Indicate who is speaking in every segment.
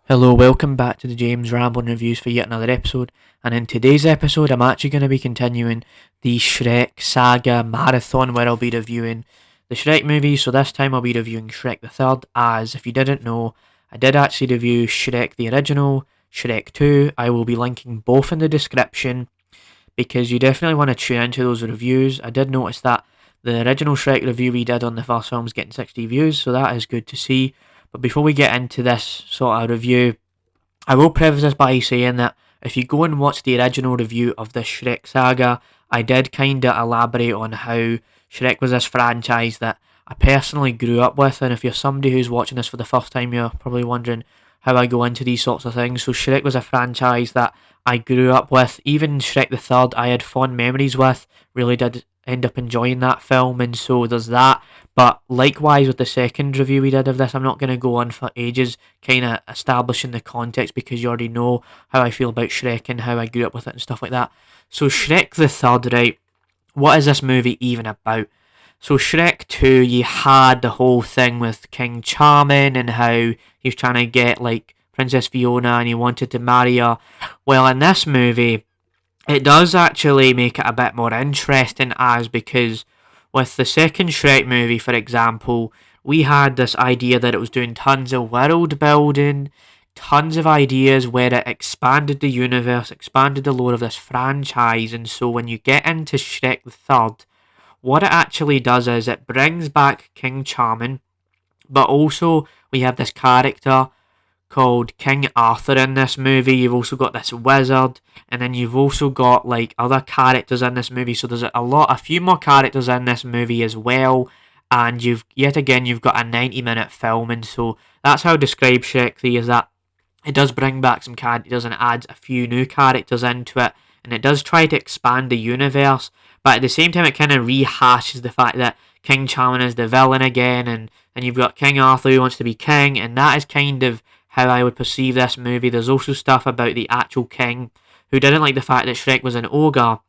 Speaker 1: Hello, welcome back to the James Rambling Reviews for yet another episode. And in today's episode, I'm actually going to be continuing the Shrek saga marathon where I'll be reviewing the Shrek movies. So this time I'll be reviewing Shrek the Third, as if you didn't know, I did actually review Shrek the original, Shrek 2. I will be linking both in the description because you definitely want to tune into those reviews. I did notice that the original Shrek review we did on the first film is getting 60 views, so that is good to see. But before we get into this sort of review, I will preface this by saying that if you go and watch the original review of the Shrek saga, I did kind of elaborate on how Shrek was this franchise that I personally grew up with. And if you're somebody who's watching this for the first time, you're probably wondering how I go into these sorts of things. So Shrek was a franchise that I grew up with. Even Shrek the Third, I had fond memories with. Really did end up enjoying that film, and so there's that. But likewise with the second review we did of this, I'm not going to go on for ages kind of establishing the context because you already know how I feel about Shrek and how I grew up with it and stuff like that. So Shrek the Third, right, what is this movie even about? So Shrek 2, you had the whole thing with King Charming and how he was trying to get like Princess Fiona and he wanted to marry her. Well, in this movie, it does actually make it a bit more interesting as because with the second Shrek movie, for example, we had this idea that it was doing tons of world building, tons of ideas where it expanded the universe, expanded the lore of this franchise, and so when you get into Shrek the Third, what it actually does is it brings back King Charming, but also we have this character called King Arthur in this movie. You've also got this wizard, and then you've also got like other characters in this movie. So there's a few more characters in this movie as well. And you've got a 90-minute film, and so that's how I describe Shrek 3 is that it does bring back some characters and it adds a few new characters into it, and it does try to expand the universe, but at the same time it kind of rehashes the fact that King Charming is the villain again, and you've got King Arthur who wants to be king, and that is kind of how I would perceive this movie. There's also stuff about the actual king who didn't like the fact that Shrek was an ogre,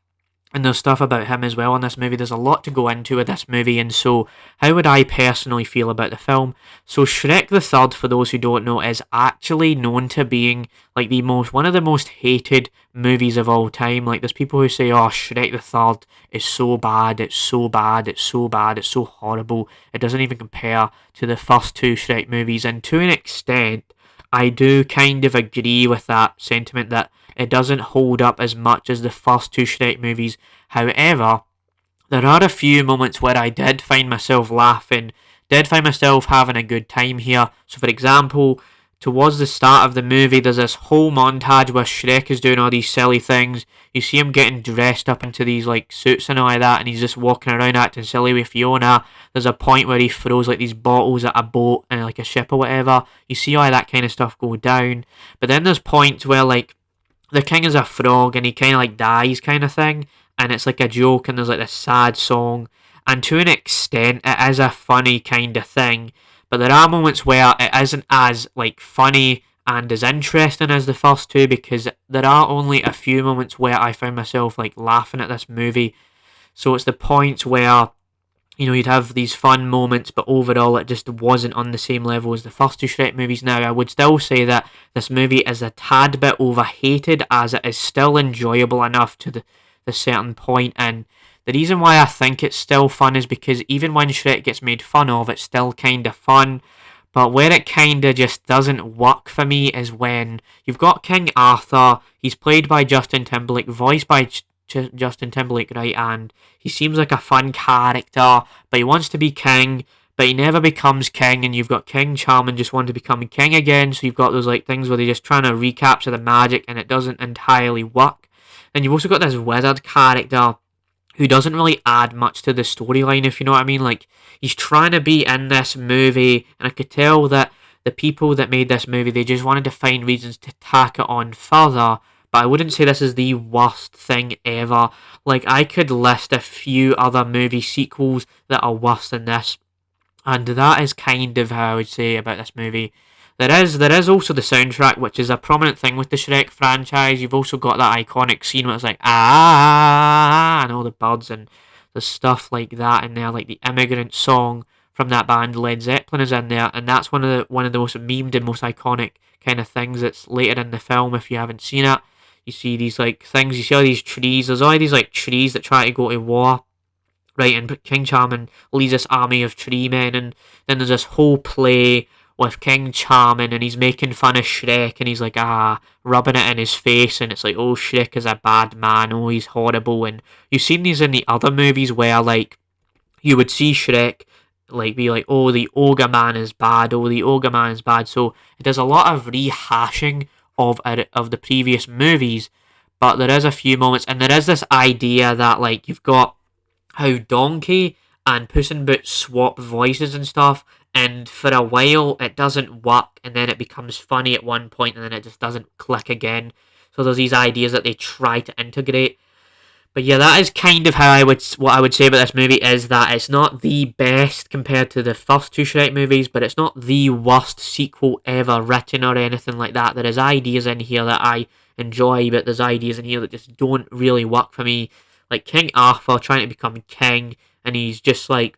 Speaker 1: and there's stuff about him as well in this movie. There's a lot to go into with this movie, and so how would I personally feel about the film? So Shrek the Third, for those who don't know, is actually known to being like one of the most hated movies of all time. Like there's people who say, "Oh, Shrek the Third is so bad, it's so bad, it's so bad, it's so horrible. It doesn't even compare to the first two Shrek movies." And to an extent, I do kind of agree with that sentiment that it doesn't hold up as much as the first two Shrek movies. However, there are a few moments where I did find myself laughing, did find myself having a good time here. So, for example, towards the start of the movie, there's this whole montage where Shrek is doing all these silly things. You see him getting dressed up into these like suits and all like that, and he's just walking around acting silly with Fiona. There's a point where he throws like these bottles at a boat and like a ship or whatever. You see all that kind of stuff go down. But then there's points where like the king is a frog and he kind of like dies kind of thing, and it's like a joke and there's like this sad song, and to an extent it is a funny kind of thing, but there are moments where it isn't as like funny and as interesting as the first two because there are only a few moments where I found myself like laughing at this movie. So it's the points where you'd have these fun moments, but overall it just wasn't on the same level as the first two Shrek movies. Now, I would still say that this movie is a tad bit overhated, as it is still enjoyable enough to the certain point, and the reason why I think it's still fun is because even when Shrek gets made fun of, it's still kind of fun. But where it kind of just doesn't work for me is when you've got King Arthur, he's played by Justin Timberlake, voiced by Justin Timberlake, right? And he seems like a fun character, but he wants to be king, but he never becomes king. And you've got King Charming just wanting to become king again, so you've got those like things where they're just trying to recapture the magic, and it doesn't entirely work. And you've also got this wizard character who doesn't really add much to the storyline, if you know what I mean. Like, he's trying to be in this movie, and I could tell that the people that made this movie, they just wanted to find reasons to tack it on further. But I wouldn't say this is the worst thing ever. Like, I could list a few other movie sequels that are worse than this, and that is kind of how I would say about this movie. There is also the soundtrack, which is a prominent thing with the Shrek franchise. You've also got that iconic scene where it's like and all the birds and the stuff like that in there, like the immigrant song from that band Led Zeppelin is in there, and that's one of the most memed and most iconic kind of things that's later in the film. If you haven't seen it, you see these like things, you see all these trees. There's all these like trees that try to go to war, right? And King Charming leads this army of tree men, and then there's this whole play with King Charming, and he's making fun of Shrek, and he's like, rubbing it in his face, and it's like, oh, Shrek is a bad man, oh, he's horrible. And you've seen these in the other movies where, like, you would see Shrek, like, be like, oh, the ogre man is bad, oh, the ogre man is bad. So it does a lot of rehashing of the previous movies, but there is a few moments, and there is this idea that, like, you've got how Donkey and Puss in Boots swap voices and stuff, and for a while it doesn't work, and then it becomes funny at one point, and then it just doesn't click again. So there's these ideas that they try to integrate. But yeah, that is kind of what I would say about this movie, is that it's not the best compared to the first two Shrek movies, but it's not the worst sequel ever written or anything like that. There is ideas in here that I enjoy, but there's ideas in here that just don't really work for me. Like King Arthur trying to become king, and he's just like,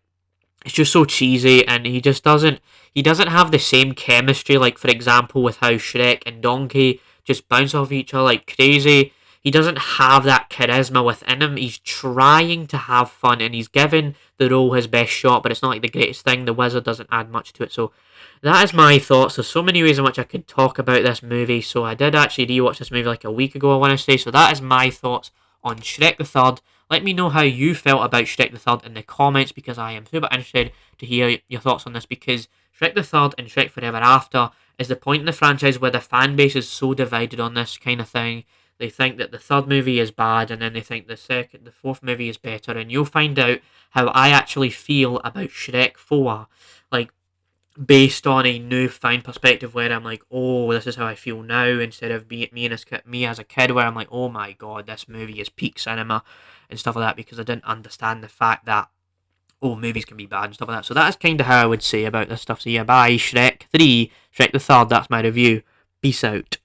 Speaker 1: it's just so cheesy, and he doesn't have the same chemistry, like for example with how Shrek and Donkey just bounce off each other like crazy. He doesn't have that charisma within him. He's trying to have fun, and he's given the role his best shot, but it's not like the greatest thing. The wizard doesn't add much to it. So that is my thoughts. There's so many ways in which I could talk about this movie. So I did actually rewatch this movie like a week ago, I want to say. So that is my thoughts on Shrek the Third. Let me know how you felt about Shrek the Third in the comments, because I am super interested to hear your thoughts on this, because Shrek the Third and Shrek Forever After is the point in the franchise where the fan base is so divided on this kind of thing. They think that the third movie is bad, and then they think the fourth movie is better, and you'll find out how I actually feel about Shrek 4, like, based on a newfound perspective, where I'm like, oh, this is how I feel now, instead of me as a kid, where I'm like, oh my god, this movie is peak cinema, and stuff like that, because I didn't understand the fact that, oh, movies can be bad and stuff like that. So that is kind of how I would say about this stuff. So yeah, bye, Shrek 3, Shrek the Third, that's my review. Peace out.